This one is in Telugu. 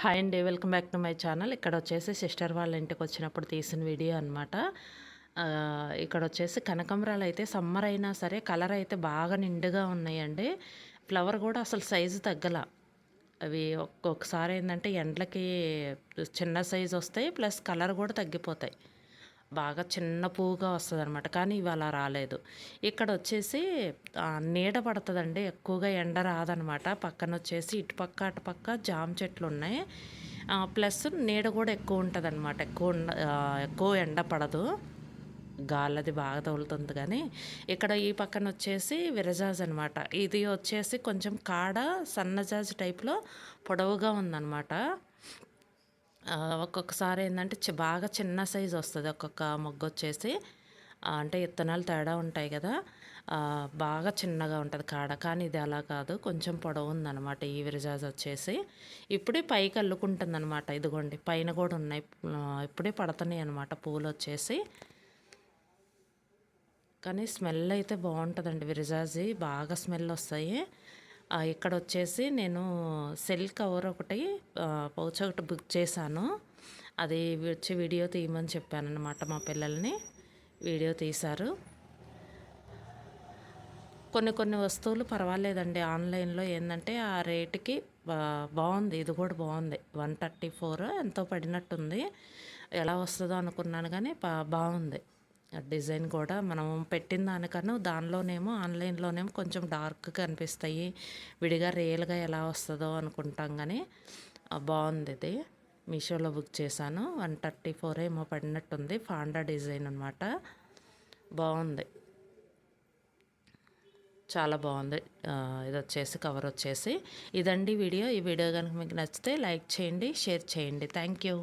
హాయ్ అండి. Welcome back to my channel. ఇక్కడొచ్చేసి సిస్టర్ వాళ్ళ ఇంటికొచ్చినప్పుడు తీసిన వీడియో అనమాట. ఇక్కడొచ్చేసి కనకాంబరాలయితే సమ్మర్ అయినా సరే కలర్ అయితే బాగా నిండుగా ఉన్నాయండి. ఫ్లవర్ గూడా అసలు సైజు తగ్గల. అవి ఒక్కొక్కసారి ఏందంటే ఎండలకి చిన్న సైజొస్తాయి. ప్లస్ కలర్ గూడా తగ్గిపోతాయి. బాగా చిన్న పువ్వుగా వస్తదనమాట. కానీ ఇవి అలా రాలేదు. ఇక్కడొచ్చేసి నీడ పడతదండి. ఎక్కువగా ఎండ రాదనమాట. పక్కనొచ్చేసి ఇటుపక్క, అటుపక్క జామ చెట్లున్నాయి. ప్లస్ నీడ గూడా ఎక్కువుంటదనమాట. ఎక్కువ ఎండ పడదు. గాలది బాగా తగులుతుంది గానీ, ఇక్కడ ఈ పక్కనొచ్చేసి విరజాజి అనమాట. ఇది వచ్చేసి కొంచెం కాడ సన్నజాజి టైప్‌లో పొడవుగా ఉందనమాట. ఒక్కొక్కసారి ఏందంటే బాగా చిన్న సైజ్ వస్తది. ఒక్కొక్క మొగ్గొచ్చేసి అంటే ఇత్తనాలు తేడా ఉంటాయి గదా! బాగా చిన్నగా ఉంటది కాడ. కానీ ఇది అలా కాదు. కొంచెం పొడవుందనమాట ఈ విరజాజి వచ్చేసి. ఇప్పుడే పైకి అల్లుకుంటుందనమాట. ఇదిగోండి పైన గూడా ఉన్నాయి. ఇప్పుడే పడతన్నాయి అనమాట పూలొచ్చేసి. కానీ స్మెల్ అయితే బావుంటదండి విరజాజి. బాగా స్మెల్ వస్తాయి. ఇక్కడొచ్చేసి నేను సెల్ కవర్ ఒకటి పౌచ్ ఒకటి బుక్ చేశాను. అది వచ్చి వీడియో తీయమని చెప్పాననమాట మా పిల్లల్ని. వీడియో తీశారు. కొన్ని వస్తువులు పర్వాలేదండి. ఆన్‌లైన్‌లో ఏందంటే ఆ రేటుకి బావుంది. ఇది కూడా బావుంది. 134 ఎంతో పడినట్టుంది. ఎలా వస్తదో అనుకున్నాను గానీ బావుంది. డిజైన్ కూడా మనం పెట్టిన దానికన్నా దానిలోనేమో ఆన్‌లైన్‌లోనేమో కొంచెం డార్క్‌గా కనిపిస్తాయి. విడిగా రియల్‌గా ఎలా వస్తదో అనుకుంటాం గానీ బావుందిది. మీషోలో బుక్ చేశాను. 134 ఏమో పడినట్టుంది. ఫాండా డిజైన్ అనమాట. బావుంది. చాలా బావుంది. ఇదొచ్చేసి కవరొచ్చేసి. ఇదండి వీడియో. ఈ వీడియో గనుక మీకు నచ్చితే లైక్ చేయండి, షేర్ చేయండి. Thank you.